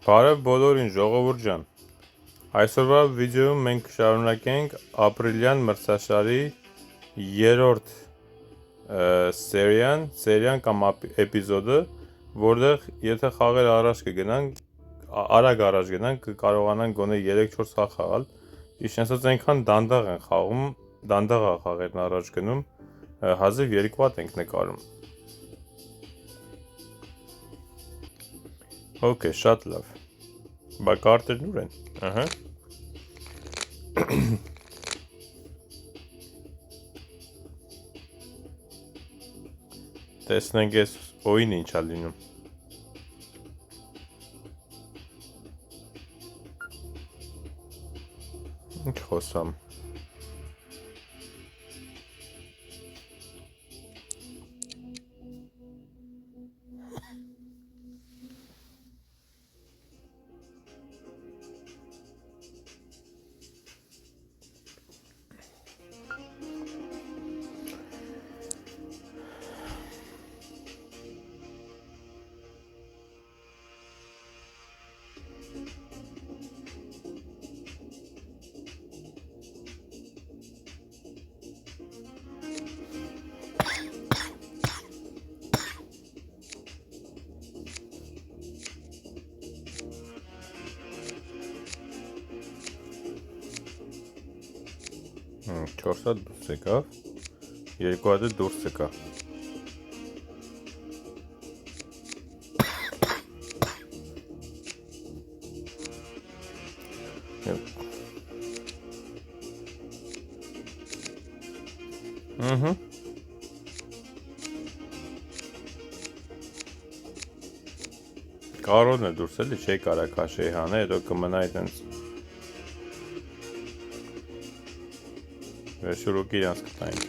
Բարև բոլորին, ժողովուրդ ջան։ Այսօրվա վիդեոում մենք շարունակենք ապրիլյան մրցաշարի երրորդ սերիան կամ էպիզոդը, որտեղ եթե խաղերը արագ առաջ գնանք, կարողանանք գոնե 3-4 խաղ խաղալ։ Իսկ ասած այնքան դանդաղ են խաղում, դանդաղ խաղերն առաջ գնում, հազիվ 2 հատ ենք նկարում։ Okay, շատ լավ։ Բա կարտերն ուր են։ Ահա։ Տեսնենք այս օին ինչա լինում։ Ինչ խոսամ։ Չորս հատ դուրս եկավ, 2 հատը դուրս եկա։ Կարոն է դուրս էլի, չի կարա քաշեի հանե, հետո կմնա այդենց Վերջուրուկի իրանց կտայինք։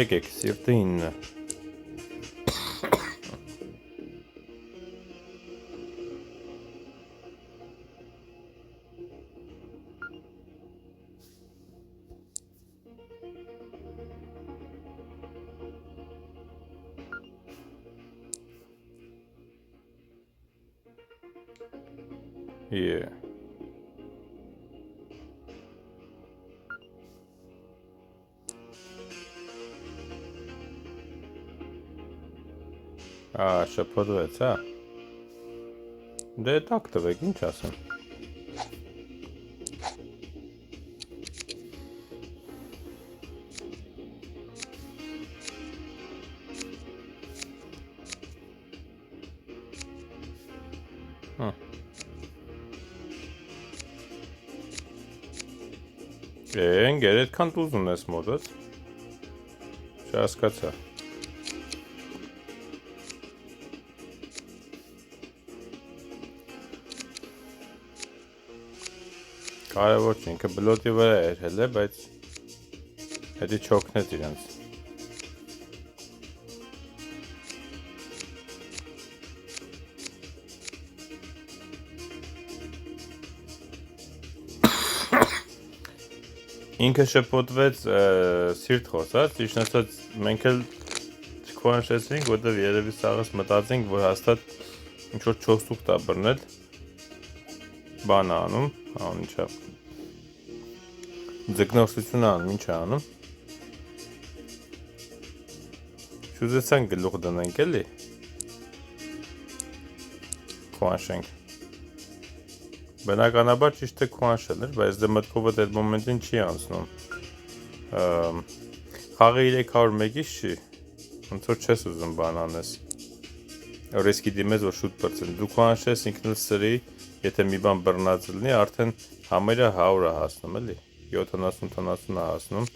Եկեք, սիրտը 9։ Yeah. Շփոթվեց, հա։ Դե տակ տվեք, ինչ ասեմ։ Ընկեր, այդքան տուզ ունես մոտդ։ Չհասկացա։ Կարևոր չէ, ինքը բլոտի վրա էր հելը, բայց հետի չօգնեց իրանց։ Ինքը շփոթվեց սիրտ խոսած, իշն ասած մենք էլ չքոհանշեցինք, որտեվ երևի սաղս մտածենք, որ հաստատ ինչ-որ 4 տուղ տա բռնել բան անում, ինչա ձգնորսություն անում, ինչ անում շուզեցանք գլուխ դնենք էլի քոհանշենք Բնականաբար ճիշտ է քոհանշել էր, բայց դե մտքովդ այդ մոմենտին չի անցնում խաղը 301-ից չի, ոնց որ չես ուզում բան անես ռիսկի դիմես, որ շուտ պրծեն դու քոհանշես ինքն էլ սրի, եթե մի բան բռնած լինի, արդեն համարյա 100-ը հասնում էլի 70-80-ը հասնում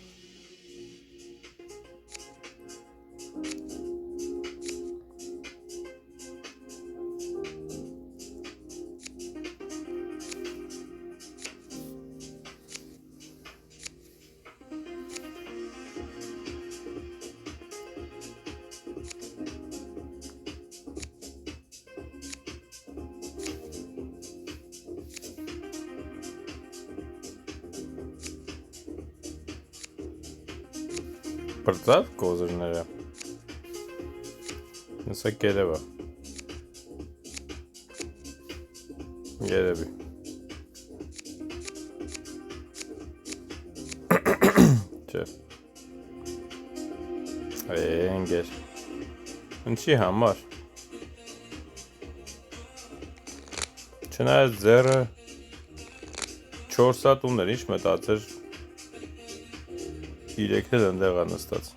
Պրծավ կոզրները Նսա կերևա։ Երևի։ Չէ։ Ընկեր։ Ինչի համար։ Չնայած ձեռը 4 հատ ուներ, ինչ մտածեր 3 էլ ընդեղ է նստած։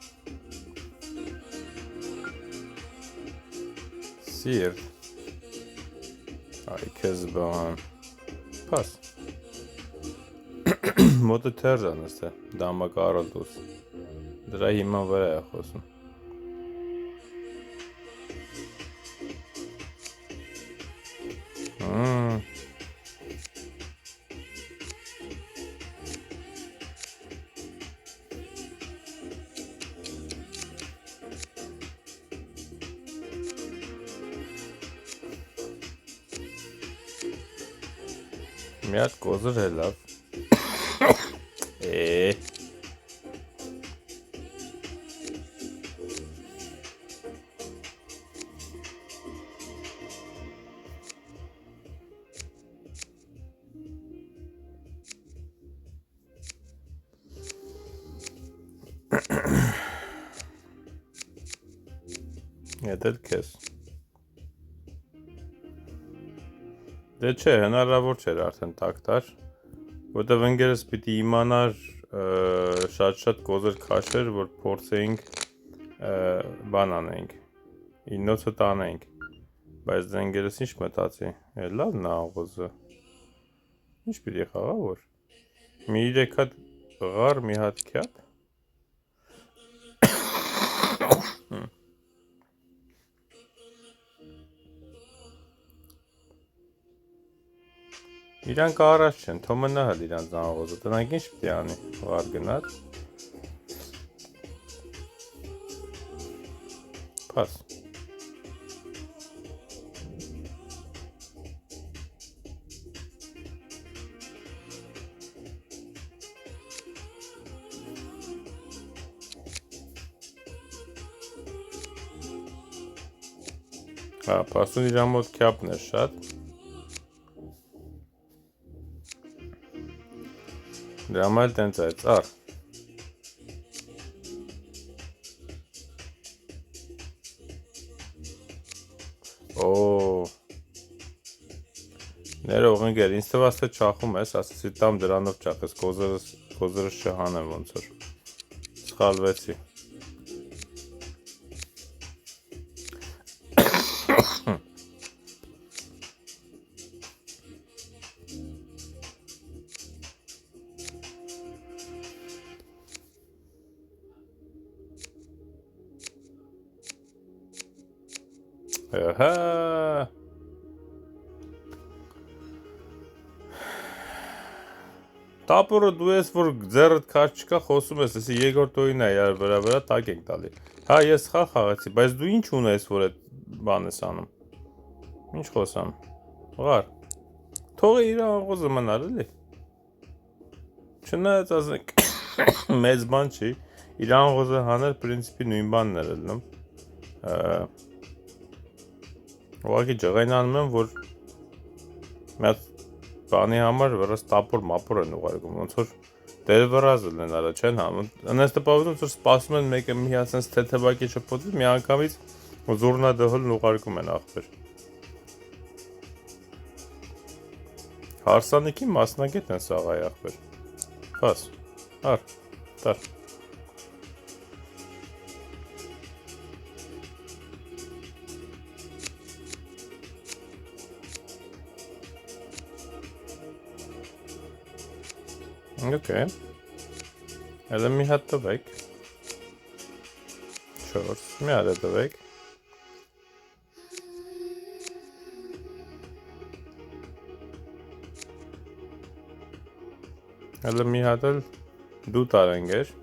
Սիրտ։ Այ քեզ բան։ Պաս։ Մոտը թերժ է նստել, դամակարը դուս։ Դրա հիման վրա է խոսում։ Մի հատ կոզր է լավ։ Ետ էլ կեզ։ Դե չէ, հնարավոր չէր արդեն տակտար, որտև ընկերս պիտի իմանար շատ կոզր քաշեր, որ փորձեինք բան անենք, իննոցը տանենք, բայց դե ընկերս ինչ մտածի, լավն է աղոզը, ինչ պիտի խաղա որ, մի 3 հատ ղար, մի հատ կյապ, իրանք առաջ չեն, թոմը նահել իրանք աղոզը, տնանք ինչ պիտի անի, ղար գնար, պաս, պասուն իրան մոտ կյապն է շատ, դրա մայլ տենց այդ ծար, ներող ընկեր, ինձ թվաց թե չախում ես, ասացի տամ դրանով չախես, կոզրս չհանեմ ոնց որ, սխալվեցի, Ահա Տապորը դու ես որ ձեռդ քաշ չկա խոսում ես, ասի երկրորդ օրին է իրար վրա տակ ենք տալի։ Հա ես խաղ խաղացի, բայց դու ինչ ունես որ այդ բան ես անում։ Ինչ խոսամ։ Ղար։ Թողը իր աղոզը մնալ էլի։ Չնայած ասենք մեծ բան չի, իր աղոզը հանել պրինցիպի նույն բանն էր ելնում։ Ուղղակի ջղայն անում եմ, որ մի հատ բանի համար վրաս տապոր մապոր են ուղարկում, ոնց որ դեր վրազ են արա չեն հանում։ Անես տպավորում որ սպասում են մեկը մի հատ sense թեթևակի շփոթվի, մի անգամից զուռնա դհոլն ուղարկում են ախպեր։ Հարսանիքի մասնագետ են սաղայ ախպեր։ Պաս, հար, տար։ Okay. Edhe մի հատ տվեք, 4, մի հատ տվեք, edhe մի հատ էլ դու տարենք էր,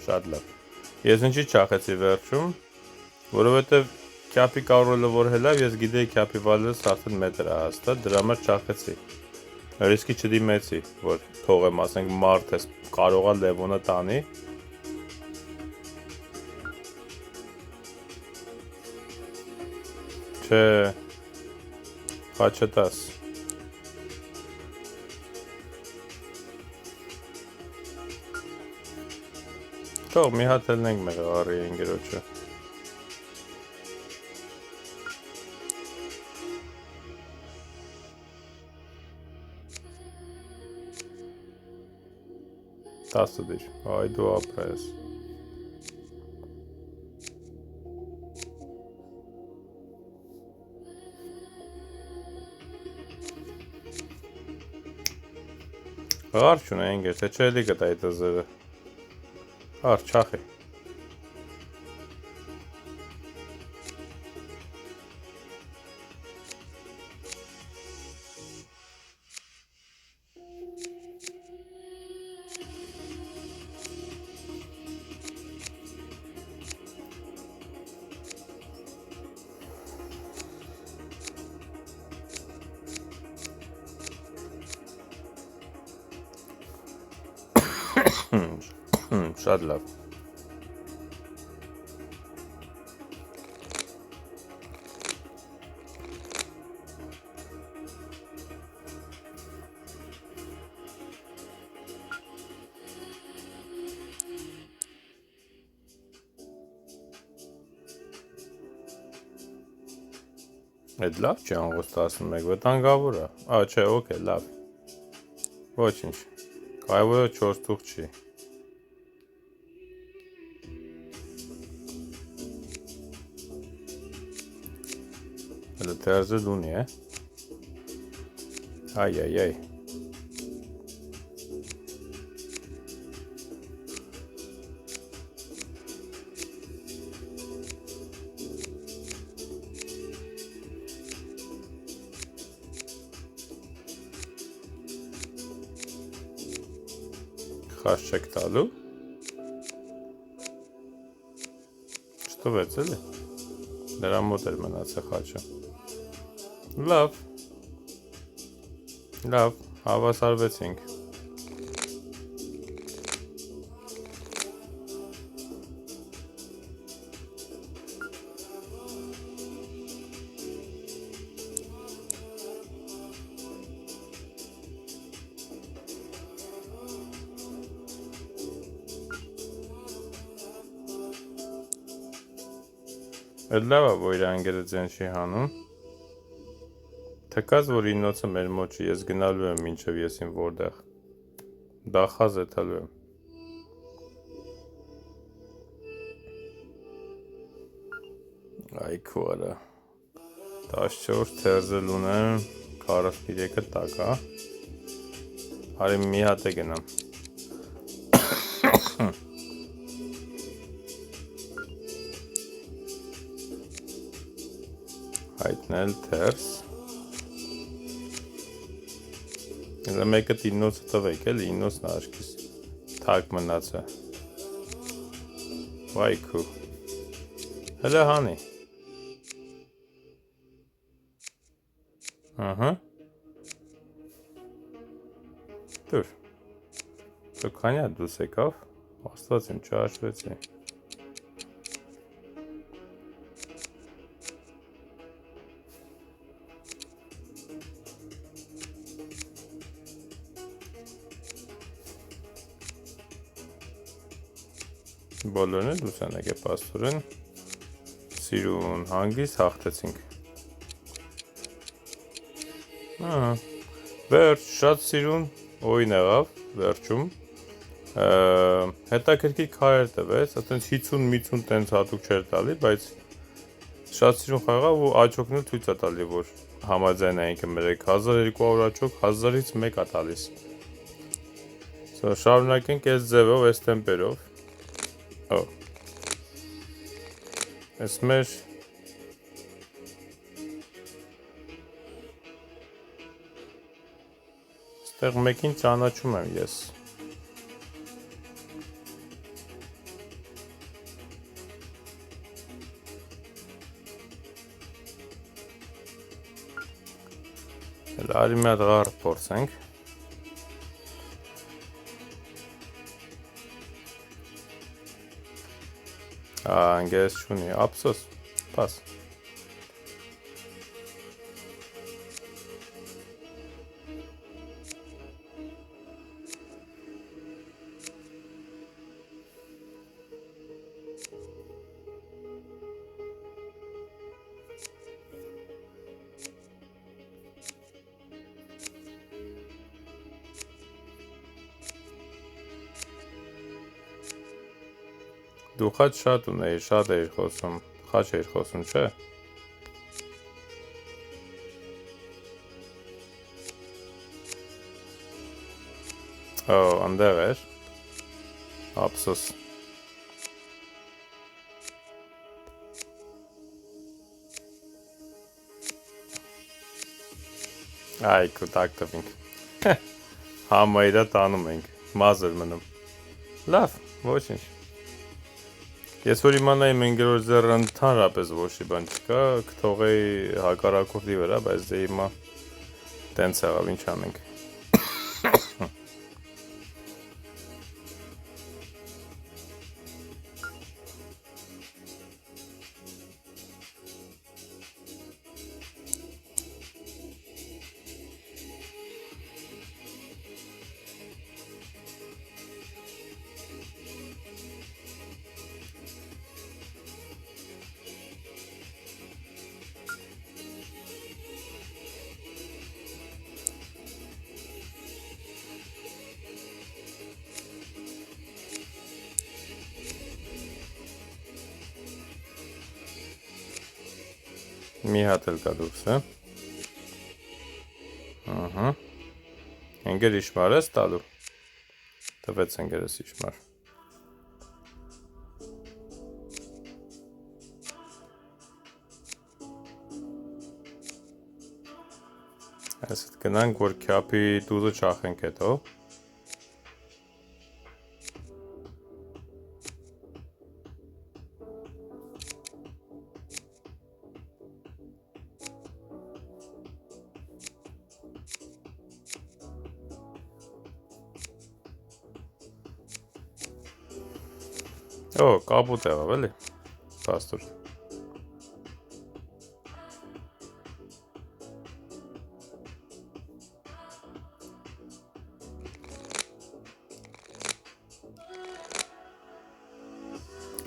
Շատ լավ։ Ես ինչի չախեցի վերջում, որովհետև քյապի կարողը որ հելավ, ես գիտեի քյապի վալելս արդեն մետր է հաստատ, դրա համար չախեցի։ Ռիսկի չդիմեցի, որ թողեմ, ասենք մարդ ես կարողա Լևոնը տանի։ Չէ, խաչտաս։ Թող մի հատ ելնենք մեր առի ընկերոջը։ Տասը դիր, այ դու ապրես։ Հարց ունենք, թե չէ էլի կտա այդ զերը։ Հարց չախի։ Շատ լավ։ Այդ լավ չի անգուստ 11, վտանգավոր է։ Չէ, օքեյ, լավ։ Ոչինչ։ Կարևորը 4 թուղթ չի։ Հələ tərzi դունի է։ Այ։ Խաշ չեք տալու։ Չտվեց էլի։ Դրա մոտ էր մնացել խաչը։ Լավ, հավասարվեցինք։ Այդ լավ է, որ իր անգերը ձեն չի հանում։ Թկած, որ ինոցը մեր մոտ չի, ես գնալու եմ մինչև եսին որտեղ։ Դախազ է թալու եմ։ Այ քորա։ 14 թերզել ունեմ, 43-ը տակա։ Հարի մի հատ է գնամ։ Հայտնել թերս։ Elə մեկը 9-ը տվեք, էլի 9-ն աշկիս թակ մնաց է։ Վայ քու։ Հələ հանի։ Ահա։ Դուր։ Դու քանյա դուս եկավ, աստված իմ չհաշվեցի։ Բոլորն էլ դուս են եկե պաստորեն, սիրուն հանգիստ հաղթեցինք։ Վերջ, շատ սիրուն, օին եղավ, վերջում, հետաքրքիր քարեր տվեց, այտենց 50-50 տենց հատուկ չէր տալի, բայց շատ սիրուն խաղավ ու աչոքն էլ թույց է տալի, որ համաձայն է ինքը մերեք, 1200 աչոք, 1000-ից մեկ է տալիս։ Շարունակենք այս ձևով, այս տեմպերով։ Այս մեր ստեղ մեկին ճանաչում եմ ես։ Արի մի հատ ղարդ փորձենք։ Անգես չունի, ափսոս, պաս։ Դու խաչ շատ ունեի, շատ էիր խոսում, խաչ էիր խոսում, չէ։ Անդեղ էր, ափսոս։ Այ կուտակ տվինք։ Համայրը տանում ենք, մազր մնում։ Լավ, ոչինչ։ Ես որ իմանայի մենգերոր ձեռը ընդհանրապես ոչի բան չկա, կթողեի հակառակորդի վրա, բայց դե հիմա տենց եղավ, ինչ անենք։ Մի հատ էլ կա դուրս, Ընգեր իշմար ես տալու, տվեց ընգերս իշմար։ Այս հետ գնանք, որ քյապի տուզը չախենք հետո։ Կապուտ եղավ էլի, պաստոր։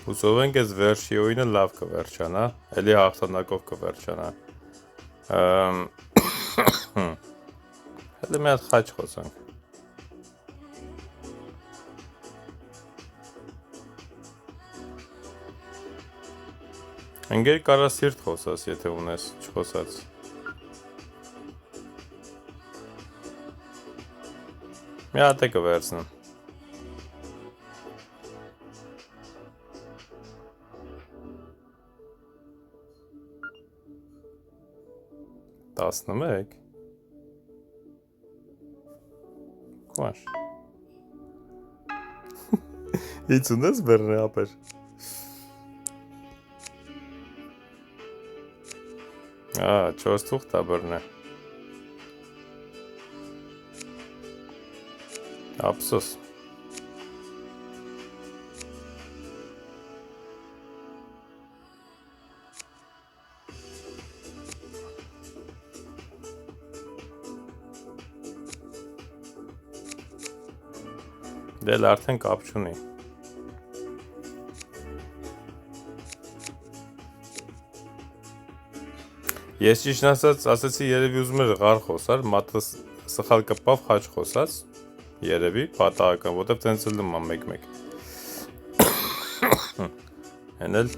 Հուսով ենք ես վերջի օինը լավ կվերջանա, էլի հաղթանակով կվերջանա։ Հելի մի հատ խաչ խոսանք։ Ընգեր կարա սիրտ խոսաս, եթե ունես չխոսած։ Մի հատ է կվերցնեմ։ Տասնմեկ։ Կուաշ։ Ից ունես բերնե ապեր։ Չորս թուղթ է բրնե։ Ափսոս։ Դել արդեն կապ չունի։ Ես ճիշտ ասած ասեցի երևի ուզում էր ղար խոսար, մատը սխալ կպավ խաչ խոսած, երևի պատահական, որտեվ տենց էլ լում մեկ-մեկ։ Հեն էլ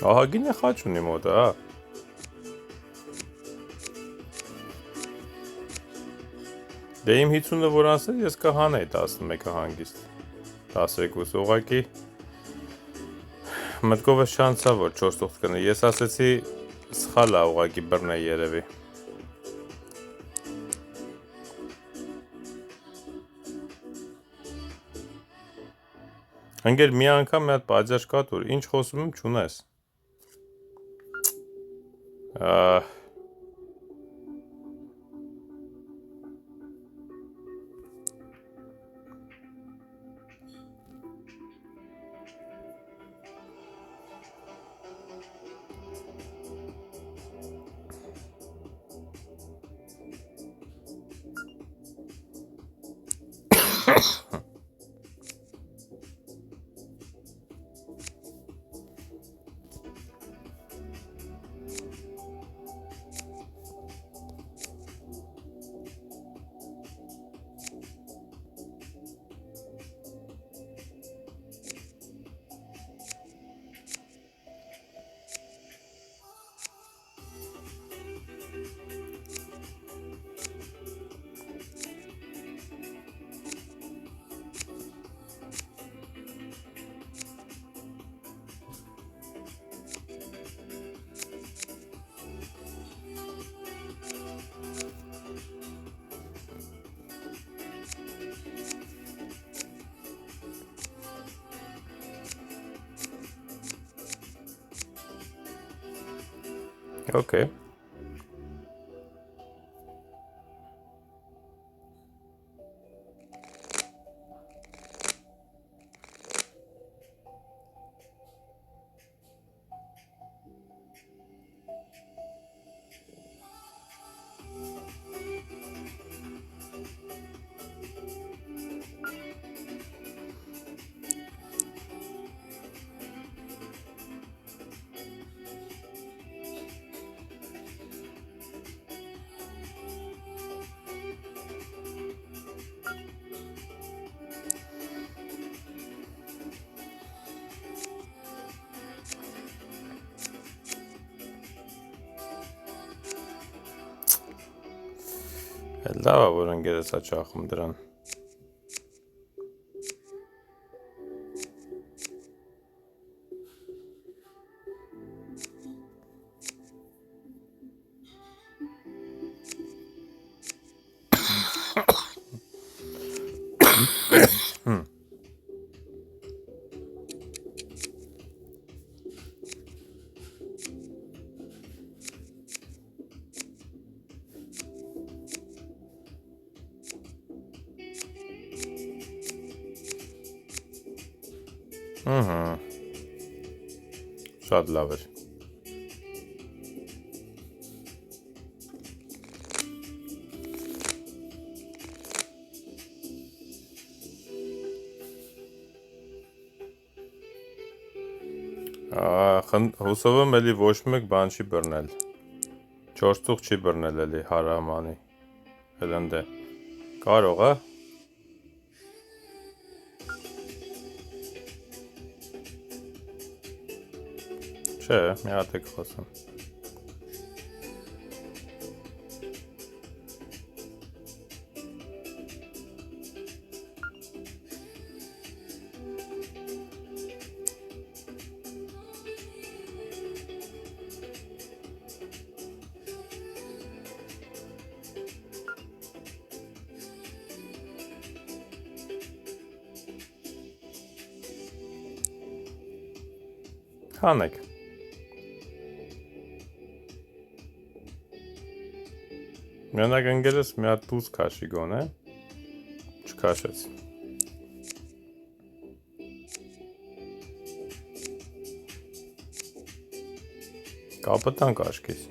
ահագին է խաչ ունի մոտը, հա։ Դե իմ 50-ը որ ասել, ես կհանեի 11-ը հանգիստ։ 12 ուղակի մտքով ես շանսա, որ 4 թուղթ կնի, ես ասեցի սխալ է ուղակի բռնե երևի։ Ընկեր մի անգամ մի հատ բաժար կա դուր, ինչ խոսում եմ չունես։ Okay. Լավ է, որ ընկերս հաճախում դրան։ Շատ լավ էր։ Հուսով եմ էլի ոչ մեկ բան չի բռնել։ 4 ծուղ չի բռնել էլի հարամանի։ Էլ ընդ է։ Կարող է։ Չէ, մի հատ եք խոսում։ Հանեք։ Մենակ ընկերս մի հատ դուս քաշի գոնե, չքաշեց։ Կապը տանք աշկից։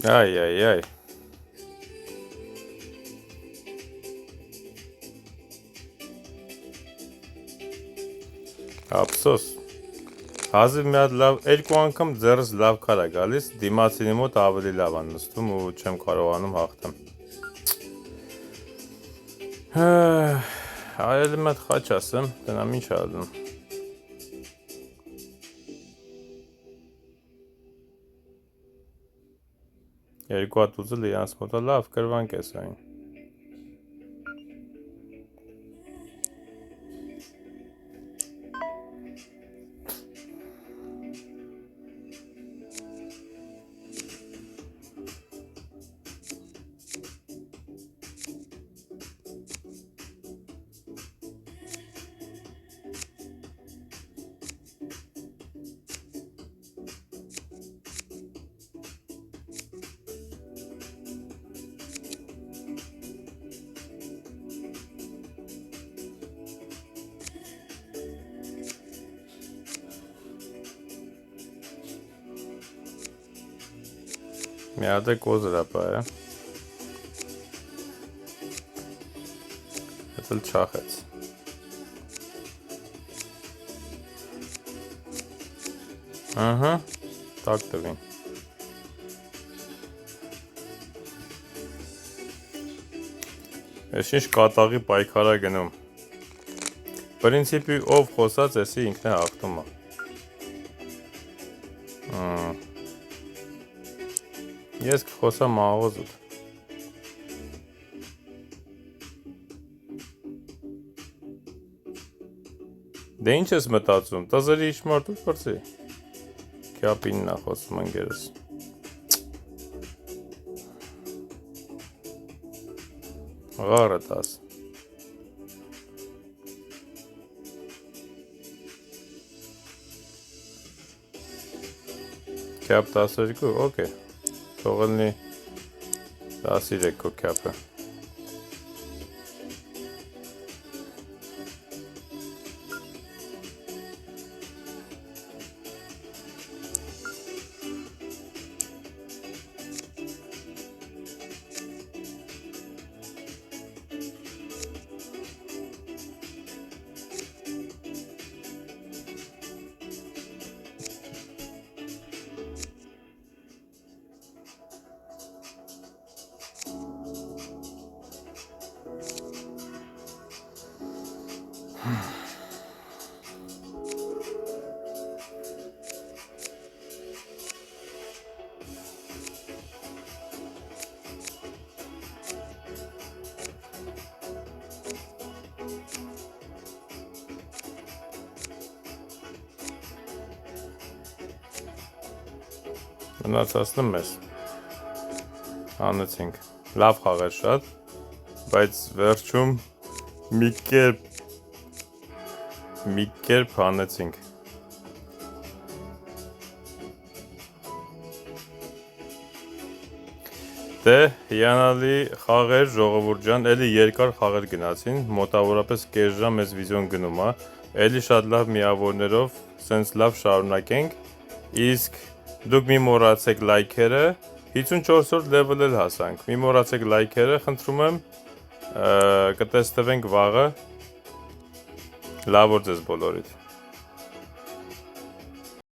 Այ։ Ափսոս։ Հազիվ մի հատ լավ, երկու անգամ ձեռս լավ քար է գալիս, դիմացինի մոտ ավելի լավ են նստում ու չեմ կարողանում հաղթեմ։ Հայել եմ այդ խաչ ասեմ, տնամ ինչ ալնում։ Երկու հատ ուզել իրանց մոտը լավ կրվանք ես այն։ Մի հատ է կոզրապա է։ Հետ էլ չախեց։ Ահա, տակ տվին։ Ես ինչ կատաղի պայքարա գնում։ Պրինցիպի ով խոսած եսի ինքն է հաղթում է։ Ես կխոսամ աղոզուտ։ Դե ինչ ես մտածում, տզերի իչ մարդուր պրծի։ Կյապինն է խոսում ընգերս։ Ղարը տաս։ Կյապ 12, օքեյ։ Թողելնի 13 քո կյապը։ Մնացածն մեզ անեցինք, լավ խաղեր շատ, բայց վերջում մի կերպ անեցինք։ Դե հիանալի խաղեր ժողովուրդ ջան, էլի երկար խաղեր գնացին, մոտավորապես կես ժամ էս վիդեոն գնում է, էլի շատ լավ միավորներով, սենց լավ շարունակենք, իսկ դուք մի մոռացեք լայքերը, 54-րդ level էլ հասանք, մի մոռացեք լայքերը, խնդրում եմ, կտեսնվենք վաղը, լավ օր ձեզ բոլորիդ։